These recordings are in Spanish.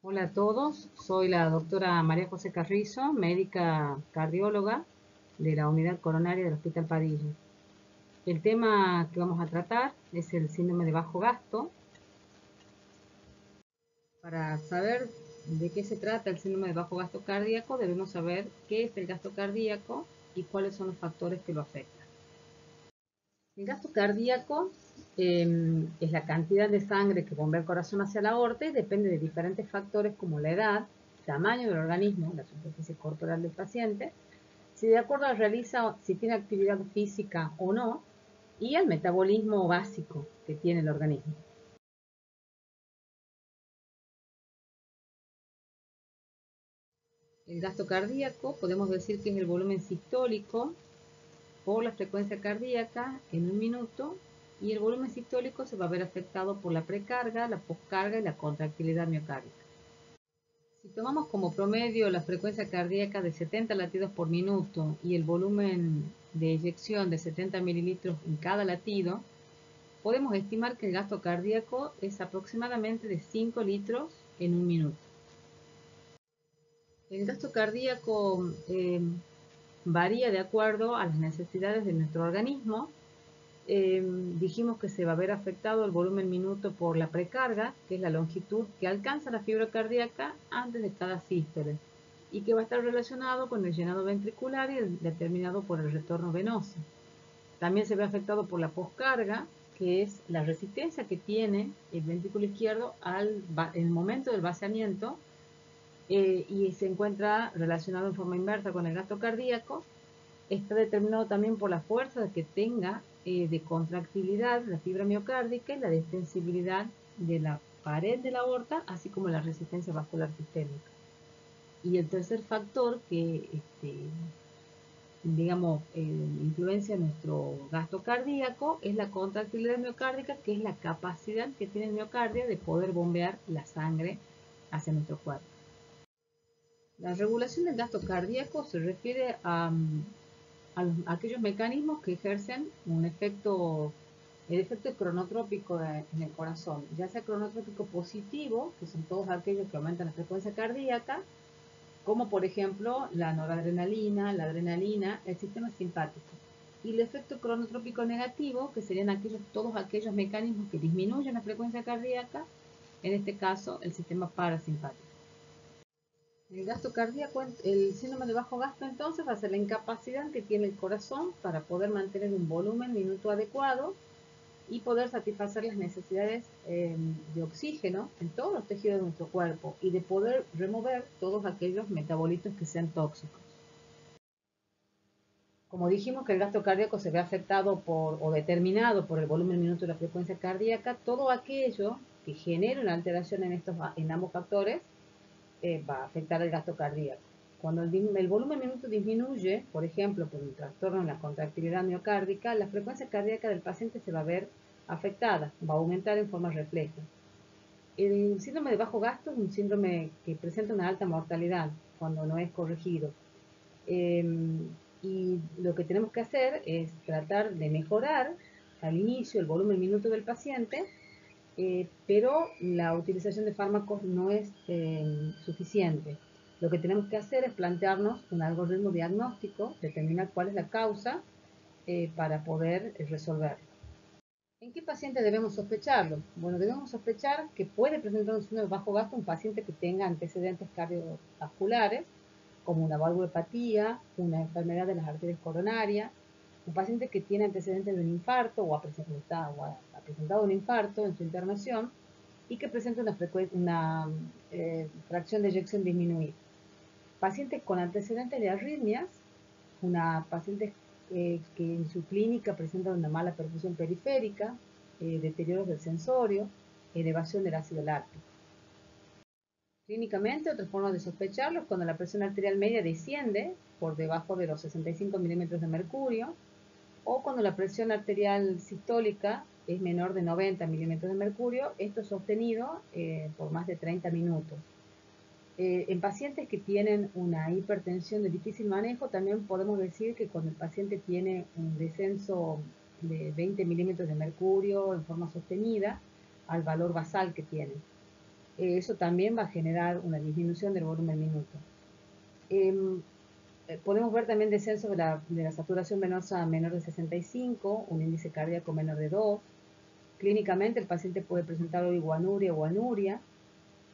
Hola a todos, soy la doctora María José Carrizo, médica cardióloga de la Unidad Coronaria del Hospital Padilla. El tema que vamos a tratar es el síndrome de bajo gasto. Para saber de qué se trata el síndrome de bajo gasto cardíaco, debemos saber qué es el gasto cardíaco y cuáles son los factores que lo afectan. El gasto cardíaco es la cantidad de sangre que bombea el corazón hacia la aorta y depende de diferentes factores como la edad, tamaño del organismo, la superficie corporal del paciente, si de acuerdo realiza, si tiene actividad física o no, y el metabolismo básico que tiene el organismo. El gasto cardíaco podemos decir que es el volumen sistólico por la frecuencia cardíaca en un minuto, y el volumen sistólico se va a ver afectado por la precarga, la poscarga y la contractilidad miocárdica. Si tomamos como promedio la frecuencia cardíaca de 70 latidos por minuto y el volumen de eyección de 70 mililitros en cada latido, podemos estimar que el gasto cardíaco es aproximadamente de 5 litros en un minuto. El gasto cardíaco varía de acuerdo a las necesidades de nuestro organismo. Dijimos que se va a ver afectado el volumen minuto por la precarga, que es la longitud que alcanza la fibra cardíaca antes de cada sístole, y que va a estar relacionado con el llenado ventricular y determinado por el retorno venoso. También se ve afectado por la poscarga, que es la resistencia que tiene el ventrículo izquierdo en el momento del vaciamiento, y se encuentra relacionado en forma inversa con el gasto cardíaco. Está determinado también por la fuerza que tenga de contractilidad la fibra miocárdica y la distensibilidad de la pared de la aorta, así como la resistencia vascular sistémica. Y el tercer factor que digamos, influencia en nuestro gasto cardíaco es la contractilidad miocárdica, que es la capacidad que tiene el miocardio de poder bombear la sangre hacia nuestro cuerpo. La regulación del gasto cardíaco se refiere a aquellos mecanismos que ejercen el efecto cronotrópico en el corazón, ya sea cronotrópico positivo, que son todos aquellos que aumentan la frecuencia cardíaca, como por ejemplo la noradrenalina, la adrenalina, el sistema simpático. Y el efecto cronotrópico negativo, que serían todos aquellos mecanismos que disminuyen la frecuencia cardíaca, en este caso el sistema parasimpático. El gasto cardíaco, el síndrome de bajo gasto entonces va a ser la incapacidad que tiene el corazón para poder mantener un volumen minuto adecuado y poder satisfacer las necesidades de oxígeno en todos los tejidos de nuestro cuerpo y de poder remover todos aquellos metabolitos que sean tóxicos. Como dijimos que el gasto cardíaco se ve afectado o determinado por el volumen minuto de la frecuencia cardíaca, todo aquello que genere una alteración en ambos factores va a afectar el gasto cardíaco. Cuando el volumen minuto disminuye, por ejemplo, por un trastorno en la contractilidad miocárdica, la frecuencia cardíaca del paciente se va a ver afectada, va a aumentar en forma refleja. El síndrome de bajo gasto es un síndrome que presenta una alta mortalidad cuando no es corregido. Y lo que tenemos que hacer es tratar de mejorar al inicio el volumen minuto del paciente, pero la utilización de fármacos no es suficiente. Lo que tenemos que hacer es plantearnos un algoritmo diagnóstico, determinar cuál es la causa para poder resolverlo. ¿En qué paciente debemos sospecharlo? Bueno, debemos sospechar que puede presentar un síndrome de bajo gasto un paciente que tenga antecedentes cardiovasculares, como una valvulopatía, una enfermedad de las arterias coronarias, un paciente que tiene antecedentes de un infarto o ha presentado un infarto en su internación y que presenta una fracción de eyección disminuida. Pacientes con antecedentes de arritmias, una paciente que en su clínica presenta una mala perfusión periférica, deterioros del sensorio, elevación del ácido láctico. Clínicamente, otra forma de sospecharlo es cuando la presión arterial media desciende por debajo de los 65 milímetros de mercurio, o cuando la presión arterial sistólica es menor de 90 milímetros de mercurio, esto sostenido por más de 30 minutos. En pacientes que tienen una hipertensión de difícil manejo, también podemos decir que cuando el paciente tiene un descenso de 20 milímetros de mercurio en forma sostenida al valor basal que tiene. Eso también va a generar una disminución del volumen minuto. Podemos ver también descenso de la saturación venosa menor de 65, un índice cardíaco menor de 2. Clínicamente el paciente puede presentar oliguanuria o anuria,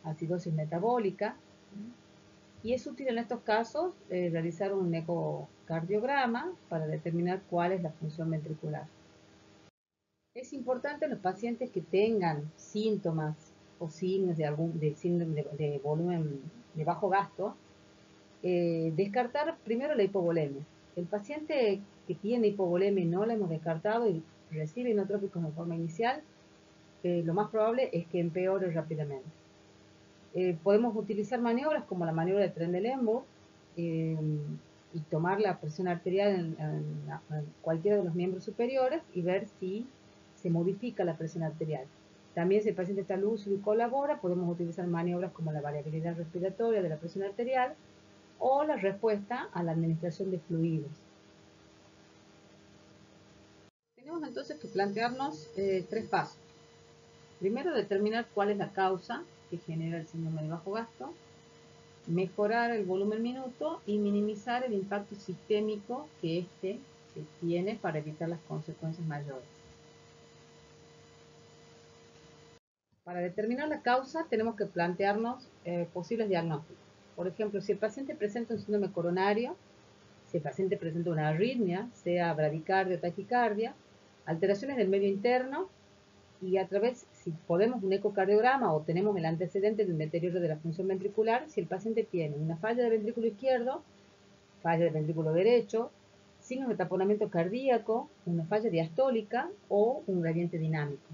acidosis metabólica, y es útil en estos casos realizar un ecocardiograma para determinar cuál es la función ventricular. Es importante en los pacientes que tengan síntomas o signos de síndrome de volumen de bajo gasto, descartar primero la hipovolemia. El paciente que tiene hipovolemia y no la hemos descartado y recibe inotrópicos en forma inicial, lo más probable es que empeore rápidamente. Podemos utilizar maniobras como la maniobra de Trendelenburg y tomar la presión arterial en cualquiera de los miembros superiores y ver si se modifica la presión arterial. También si el paciente está lúcido y colabora, podemos utilizar maniobras como la variabilidad respiratoria de la presión arterial o la respuesta a la administración de fluidos. Tenemos entonces que plantearnos 3 pasos. Primero, determinar cuál es la causa que genera el síndrome de bajo gasto, mejorar el volumen minuto y minimizar el impacto sistémico que éste tiene para evitar las consecuencias mayores. Para determinar la causa tenemos que plantearnos posibles diagnósticos. Por ejemplo, si el paciente presenta un síndrome coronario, si el paciente presenta una arritmia, sea bradicardia o taquicardia, alteraciones del medio interno, y a través, si podemos un ecocardiograma o tenemos el antecedente de un deterioro de la función ventricular, si el paciente tiene una falla del ventrículo izquierdo, falla del ventrículo derecho, signos de taponamiento cardíaco, una falla diastólica o un gradiente dinámico.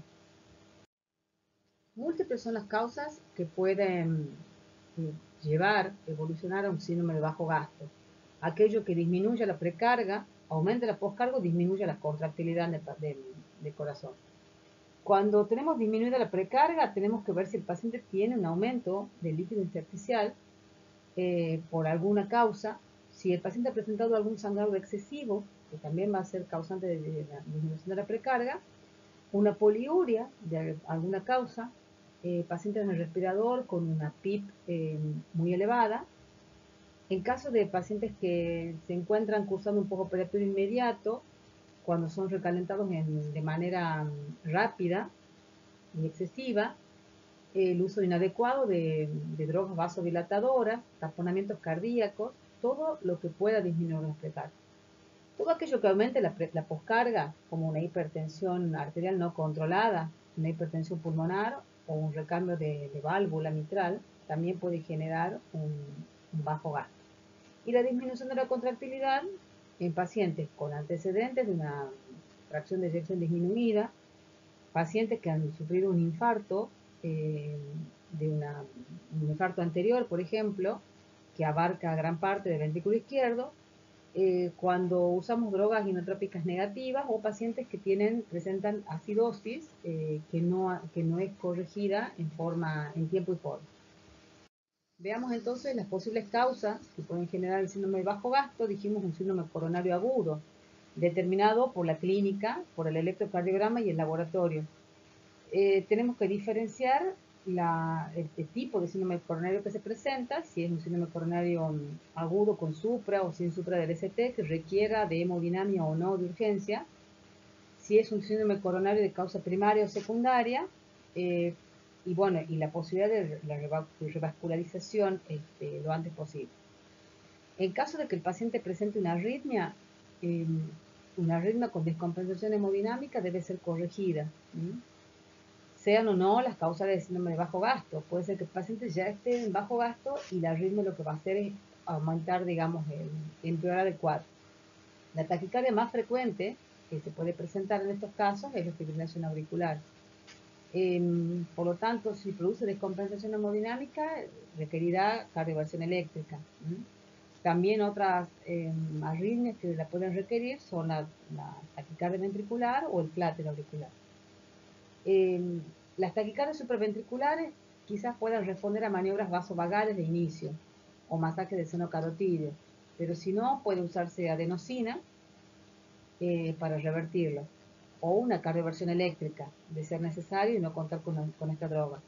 Múltiples son las causas que pueden evolucionar a un síndrome de bajo gasto. Aquello que disminuye la precarga, aumenta la postcarga o disminuye la contractilidad del corazón. Cuando tenemos disminuida la precarga, tenemos que ver si el paciente tiene un aumento del líquido intersticial por alguna causa. Si el paciente ha presentado algún sangrado excesivo, que también va a ser causante de la disminución de la precarga, una poliuria de alguna causa, pacientes en el respirador con una PIP muy elevada. En caso de pacientes que se encuentran cursando un postoperatorio inmediato, cuando son recalentados de manera rápida y excesiva, el uso inadecuado de drogas vasodilatadoras, taponamientos cardíacos, todo lo que pueda disminuir la precarga. Todo aquello que aumente la poscarga, como una hipertensión arterial no controlada, una hipertensión pulmonar o un recambio de válvula mitral, también puede generar un bajo gasto. Y la disminución de la contractilidad en pacientes con antecedentes de una fracción de eyección disminuida, pacientes que han sufrido un infarto, un infarto anterior, por ejemplo, que abarca gran parte del ventrículo izquierdo, cuando usamos drogas inotrópicas negativas o pacientes que presentan acidosis que no es corregida en tiempo y forma. Veamos entonces las posibles causas que pueden generar el síndrome de bajo gasto. Dijimos un síndrome coronario agudo, determinado por la clínica, por el electrocardiograma y el laboratorio. Tenemos que diferenciar el tipo de síndrome coronario que se presenta, si es un síndrome coronario agudo con supra o sin supra del ST, que requiera de hemodinamia o no de urgencia, si es un síndrome coronario de causa primaria o secundaria, y la posibilidad de la revascularización lo antes posible. En caso de que el paciente presente una arritmia con descompensación hemodinámica debe ser corregida. Sean o no las causas del síndrome de bajo gasto. Puede ser que el paciente ya esté en bajo gasto y la arritmia lo que va a hacer es aumentar, empeorar el cuadro. La taquicardia más frecuente que se puede presentar en estos casos es la fibrilación auricular. Por lo tanto, si produce descompensación hemodinámica, requerirá cardioversión eléctrica. También otras arritmias que la pueden requerir son la taquicardia ventricular o el flater auricular. Las taquicardias supraventriculares quizás puedan responder a maniobras vasovagales de inicio o masaje del seno carotídeo, pero si no, puede usarse adenosina para revertirlo, o una cardioversión eléctrica, de ser necesario y no contar con esta droga.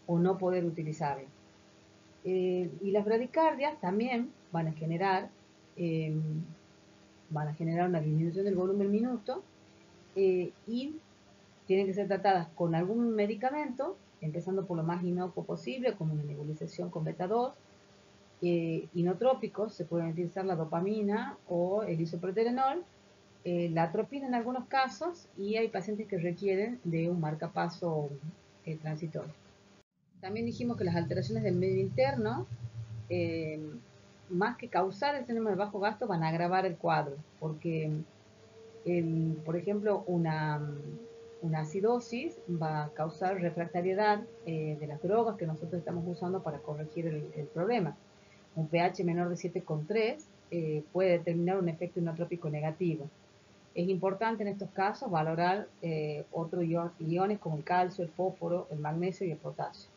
o no poder utilizarla. Y las bradicardias también eh, van a generar una disminución del volumen minuto y tienen que ser tratadas con algún medicamento, empezando por lo más inocuo posible, como una nebulización con beta 2. Inotrópicos, se pueden utilizar la dopamina o el isoproterenol, la atropina en algunos casos, y hay pacientes que requieren de un marcapaso transitorio. También dijimos que las alteraciones del medio interno, eh, más que causar el síndrome de bajo gasto, van a agravar el cuadro, porque por ejemplo, una acidosis va a causar refractariedad de las drogas que nosotros estamos usando para corregir el problema. Un pH menor de 7,3 puede determinar un efecto inotrópico negativo. Es importante en estos casos valorar otros iones como el calcio, el fósforo, el magnesio y el potasio.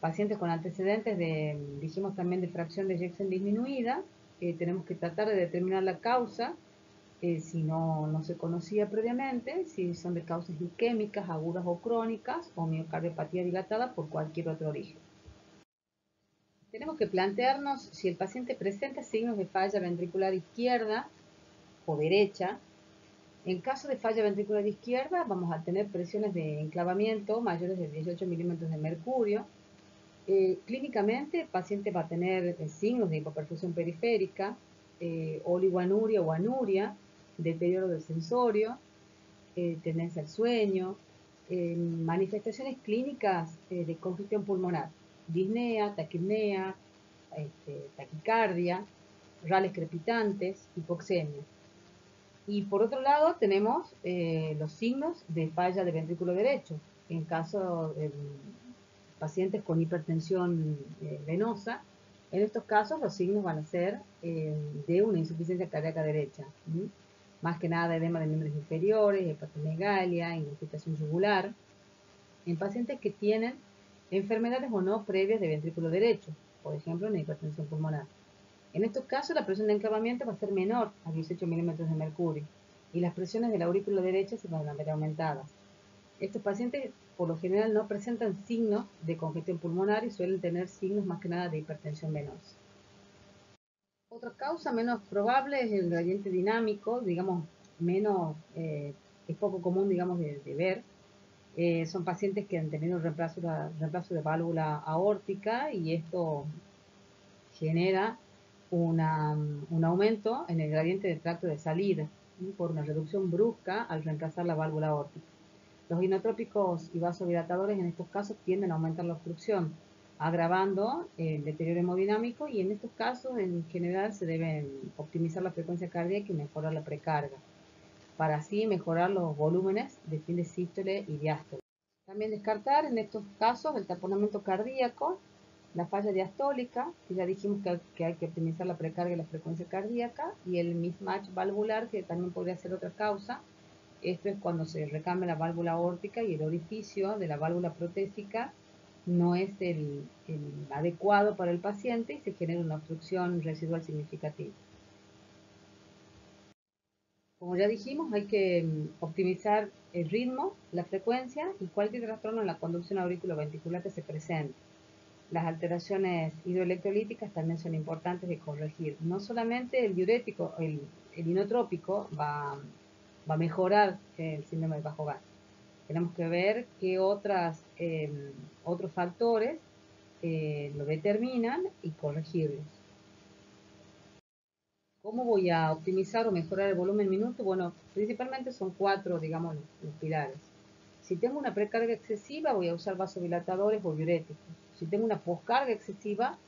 Pacientes con antecedentes dijimos también de fracción de eyección disminuida, tenemos que tratar de determinar la causa, si no se conocía previamente, si son de causas isquémicas, agudas o crónicas, o miocardiopatía dilatada por cualquier otro origen. Tenemos que plantearnos si el paciente presenta signos de falla ventricular izquierda o derecha. En caso de falla ventricular izquierda, vamos a tener presiones de enclavamiento mayores de 18 milímetros de mercurio. Clínicamente, el paciente va a tener signos de hipoperfusión periférica, oligoanuria o anuria, deterioro del sensorio, tendencia al sueño, manifestaciones clínicas de congestión pulmonar, disnea, taquipnea, taquicardia, rales crepitantes, hipoxemia. Y por otro lado tenemos los signos de falla de ventrículo derecho. En caso de pacientes con hipertensión venosa, en estos casos los signos van a ser de una insuficiencia cardíaca derecha. Más que nada edema de miembros inferiores, hepatomegalia, ingurgitación yugular, en pacientes que tienen enfermedades o no previas de ventrículo derecho, por ejemplo, en hipertensión pulmonar. En estos casos, la presión de enclavamiento va a ser menor a 18 milímetros de mercurio y las presiones de la aurícula derecha se van a ver aumentadas. Estos pacientes, por lo general, no presentan signos de congestión pulmonar y suelen tener signos más que nada de hipertensión venosa. Otra causa menos probable es el gradiente dinámico, digamos, es poco común, digamos, de ver. Son pacientes que han tenido reemplazo de válvula aórtica y esto genera un aumento en el gradiente de tracto de salida por una reducción brusca al reemplazar la válvula aórtica. Los inotrópicos y vasodilatadores en estos casos tienden a aumentar la obstrucción, agravando el deterioro hemodinámico, y en estos casos en general se debe optimizar la frecuencia cardíaca y mejorar la precarga, para así mejorar los volúmenes de fin de sístole y diástole. También descartar en estos casos el taponamiento cardíaco, la falla diastólica, que ya dijimos que hay que optimizar la precarga y la frecuencia cardíaca, y el mismatch valvular, que también podría ser otra causa. Esto es cuando se recambia la válvula aórtica y el orificio de la válvula protésica no es el adecuado para el paciente y se genera una obstrucción residual significativa. Como ya dijimos, hay que optimizar el ritmo, la frecuencia y cualquier trastorno en la conducción auriculoventricular que se presente. Las alteraciones hidroelectrolíticas también son importantes de corregir. No solamente el diurético, el inotrópico va a mejorar el síndrome de bajo gasto. Tenemos que ver qué otros factores lo determinan y corregirlos. ¿Cómo voy a optimizar o mejorar el volumen minuto? Bueno, principalmente son 4, digamos, los pilares. Si tengo una precarga excesiva, voy a usar vasodilatadores o diuréticos. Si tengo una poscarga excesiva,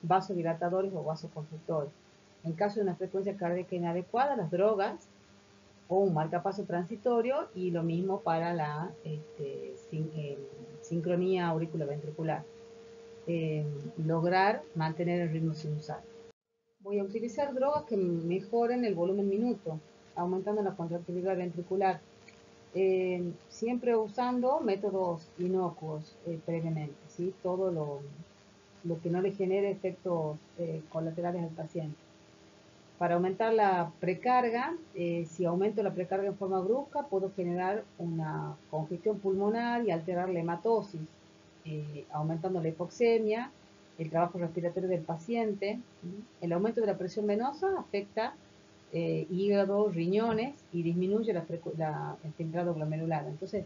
vasodilatadores o vasoconstrictores. En caso de una frecuencia cardíaca inadecuada, las drogas o un marcapaso transitorio, y lo mismo para la sincronía auriculoventricular. Lograr mantener el ritmo sinusal. Voy a utilizar drogas que mejoren el volumen minuto, aumentando la contractilidad ventricular, siempre usando métodos inocuos previamente, ¿sí? Todo lo que no le genere efectos colaterales al paciente. Para aumentar la precarga, si aumento la precarga en forma brusca, puedo generar una congestión pulmonar y alterar la hematosis. aumentando la hipoxemia, el trabajo respiratorio del paciente. El aumento de la presión venosa afecta hígado, riñones y disminuye el filtrado glomerular. Entonces,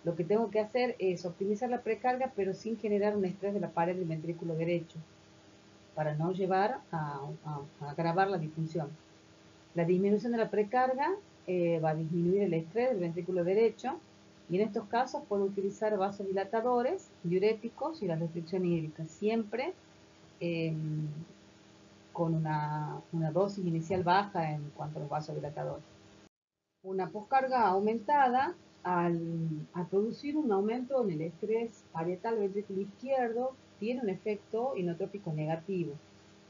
lo que tengo que hacer es optimizar la precarga, pero sin generar un estrés de la pared del ventrículo derecho, para no llevar a agravar la disfunción. La disminución de la precarga va a disminuir el estrés del ventrículo derecho, y en estos casos puedo utilizar vasodilatadores, diuréticos y la restricción hídrica, siempre eh, con una dosis inicial baja en cuanto a los vasodilatadores. Una poscarga aumentada, al producir un aumento en el estrés parietal ventrículo izquierdo, tiene un efecto inotrópico negativo.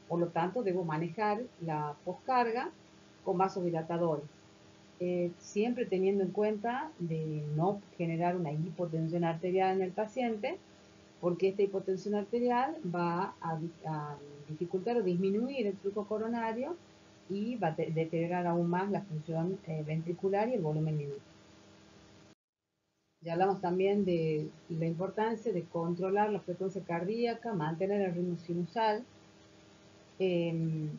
Por lo tanto, debo manejar la poscarga con vasodilatadores, siempre teniendo en cuenta de no generar una hipotensión arterial en el paciente, porque esta hipotensión arterial va a dificultar o disminuir el flujo coronario y va a deteriorar aún más la función ventricular y el volumen minuto. Ya hablamos también de la importancia de controlar la frecuencia cardíaca, mantener el ritmo sinusal. El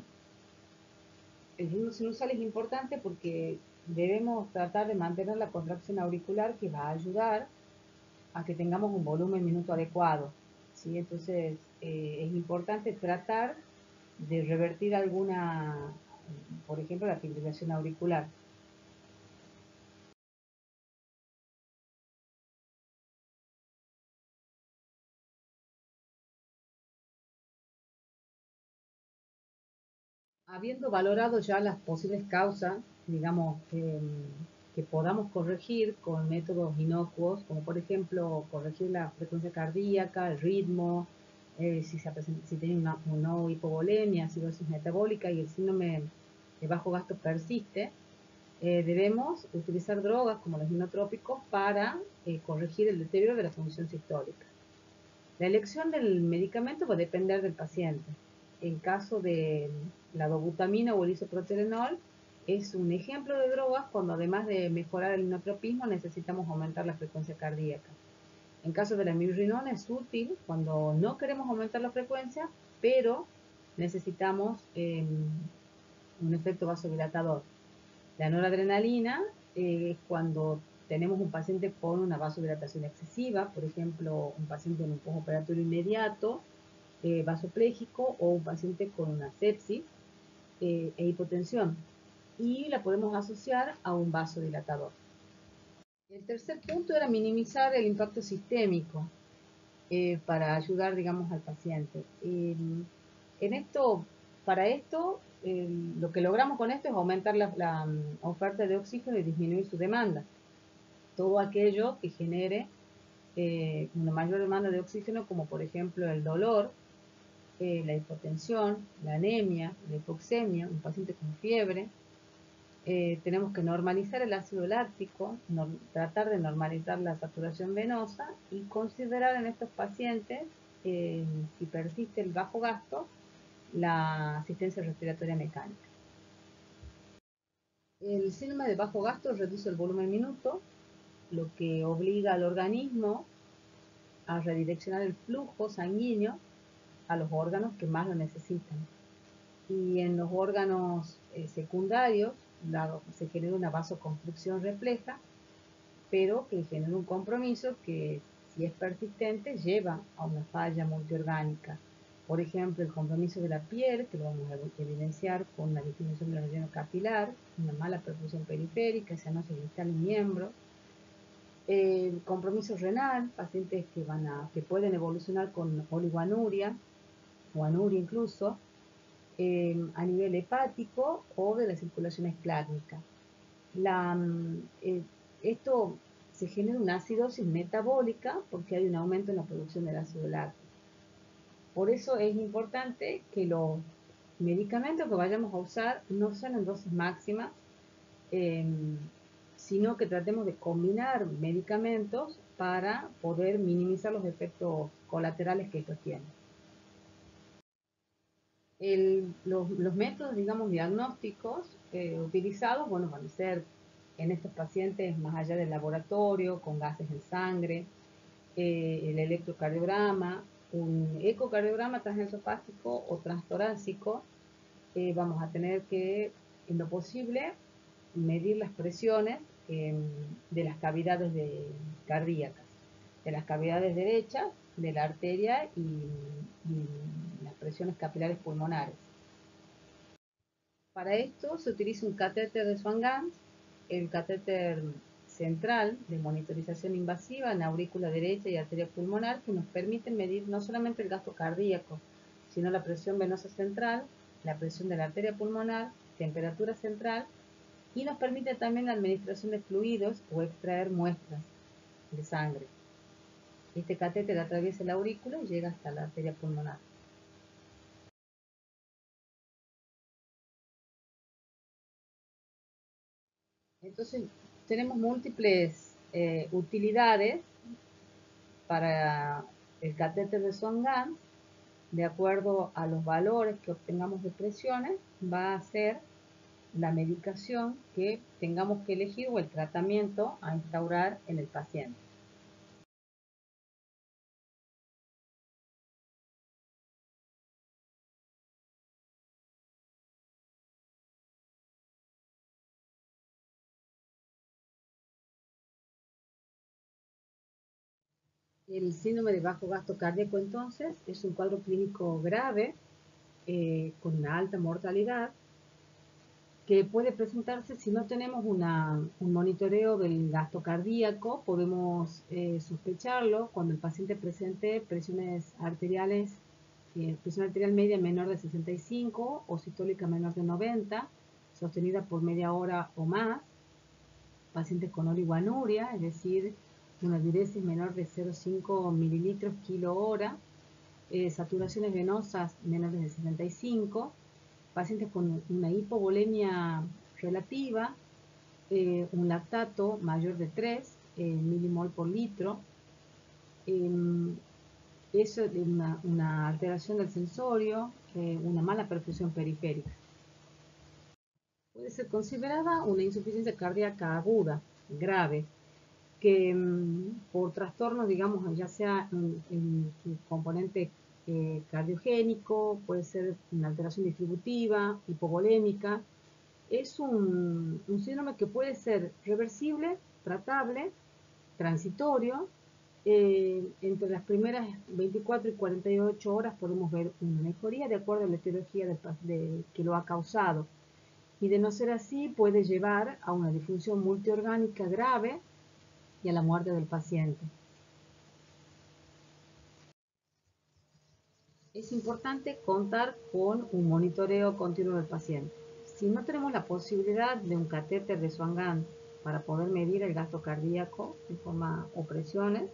ritmo sinusal es importante porque debemos tratar de mantener la contracción auricular, que va a ayudar a que tengamos un volumen minuto adecuado, ¿sí? Entonces, es importante tratar de revertir alguna, por ejemplo, la fibrilación auricular. Habiendo valorado ya las posibles causas, digamos, que podamos corregir con métodos inocuos, como por ejemplo corregir la frecuencia cardíaca, el ritmo, si tiene una hipovolemia, acidosis metabólica y el síndrome de bajo gasto persiste, debemos utilizar drogas como los inotrópicos para corregir el deterioro de la función sistólica. La elección del medicamento va a depender del paciente. En caso de la dobutamina o el isoproterenol, es un ejemplo de drogas cuando, además de mejorar el inotropismo, necesitamos aumentar la frecuencia cardíaca. En caso de la mirrinona, es útil cuando no queremos aumentar la frecuencia, pero necesitamos un efecto vasodilatador. La noradrenalina es cuando tenemos un paciente con una vasodilatación excesiva, por ejemplo, un paciente en un postoperatorio inmediato, vasopléjico, o un paciente con una sepsis e hipotensión, y la podemos asociar a un vasodilatador. El tercer punto era minimizar el impacto sistémico para ayudar, digamos, al paciente. Para esto, lo que logramos con esto es aumentar la oferta de oxígeno y disminuir su demanda. Todo aquello que genere una mayor demanda de oxígeno, como por ejemplo el dolor, la hipotensión, la anemia, la hipoxemia, un paciente con fiebre. Tenemos que normalizar el ácido láctico, tratar de normalizar la saturación venosa y considerar en estos pacientes, si persiste el bajo gasto, la asistencia respiratoria mecánica. El síndrome de bajo gasto reduce el volumen minuto, lo que obliga al organismo a redireccionar el flujo sanguíneo a los órganos que más lo necesitan. Y en los órganos secundarios se genera una vasoconstricción refleja, pero que genera un compromiso que, si es persistente, lleva a una falla multiorgánica. Por ejemplo, el compromiso de la piel, que lo vamos a evidenciar con una disminución del relleno capilar, una mala perfusión periférica, cianosis distal en miembros. El compromiso renal, pacientes que pueden evolucionar con oligoanuria o anuria incluso, a nivel hepático o de la circulación esclárnica. Esto se genera una acidosis metabólica porque hay un aumento en la producción del ácido láctico. Por eso es importante que los medicamentos que vayamos a usar no sean en dosis máximas, sino que tratemos de combinar medicamentos para poder minimizar los efectos colaterales que estos tienen. Los métodos, digamos, diagnósticos utilizados, bueno, van a ser en estos pacientes, más allá del laboratorio, con gases en sangre, el electrocardiograma, un ecocardiograma transesofágico o transtorácico. Vamos a tener que, en lo posible, medir las presiones de las cavidades cardíacas, de las cavidades derechas, de la arteria y las presiones capilares pulmonares. Para esto se utiliza un catéter de Swan-Ganz, el catéter central de monitorización invasiva en aurícula derecha y arteria pulmonar, que nos permite medir no solamente el gasto cardíaco, sino la presión venosa central, la presión de la arteria pulmonar, temperatura central, y nos permite también la administración de fluidos o extraer muestras de sangre. Este catéter atraviesa la aurícula y llega hasta la arteria pulmonar. Entonces, tenemos múltiples utilidades para el catéter de Swan-Ganz. De acuerdo a los valores que obtengamos de presiones, va a ser la medicación que tengamos que elegir o el tratamiento a instaurar en el paciente. El síndrome de bajo gasto cardíaco, entonces, es un cuadro clínico grave con una alta mortalidad que puede presentarse si no tenemos un monitoreo del gasto cardíaco. Podemos sospecharlo cuando el paciente presente presiones arteriales, presión arterial media menor de 65 o sistólica menor de 90, sostenida por media hora o más, pacientes con oliguanuria, es decir, una diuresis menor de 0,5 mililitros kilo hora, saturaciones venosas menores de 75, pacientes con una hipovolemia relativa, un lactato mayor de 3 milimol por litro, eso es una alteración del sensorio, una mala perfusión periférica. Puede ser considerada una insuficiencia cardíaca aguda, grave, que por trastornos, digamos, ya sea en su componente cardiogénico, puede ser una alteración distributiva, hipovolémica. Es un síndrome que puede ser reversible, tratable, transitorio. Entre las primeras 24 y 48 horas podemos ver una mejoría de acuerdo a la etiología que lo ha causado. Y de no ser así, puede llevar a una disfunción multiorgánica grave y a la muerte del paciente. Es importante contar con un monitoreo continuo del paciente. Si no tenemos la posibilidad de un catéter de Swan-Ganz para poder medir el gasto cardíaco en forma o presiones,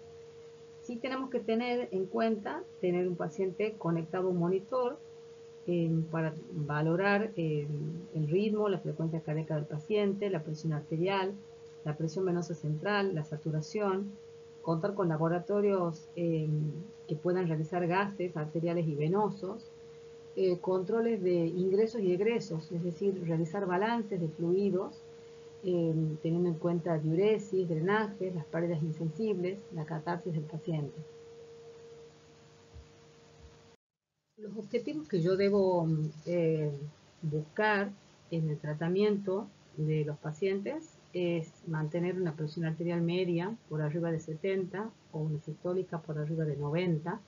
sí tenemos que tener en cuenta tener un paciente conectado a un monitor para valorar el ritmo, la frecuencia cardíaca del paciente, la presión arterial, la presión venosa central, la saturación, contar con laboratorios que puedan realizar gases arteriales y venosos, controles de ingresos y egresos, es decir, realizar balances de fluidos, teniendo en cuenta diuresis, drenajes, las pérdidas insensibles, la catarsis del paciente. Los objetivos que yo debo buscar en el tratamiento de los pacientes es mantener una presión arterial media por arriba de 70 o una sistólica por arriba de 90,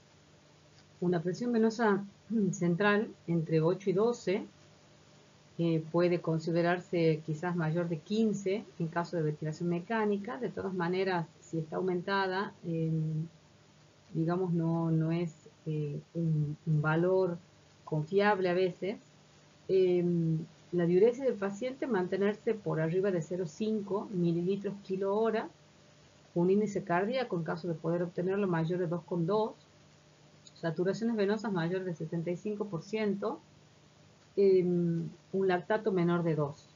una presión venosa central entre 8 y 12, puede considerarse quizás mayor de 15 en caso de ventilación mecánica. De todas maneras, si está aumentada, digamos, no es un valor confiable a veces. La diuresis del paciente mantenerse por arriba de 0,5 mililitros kilo hora, un índice cardíaco en caso de poder obtenerlo mayor de 2,2, saturaciones venosas mayor de 75%, un lactato menor de 2.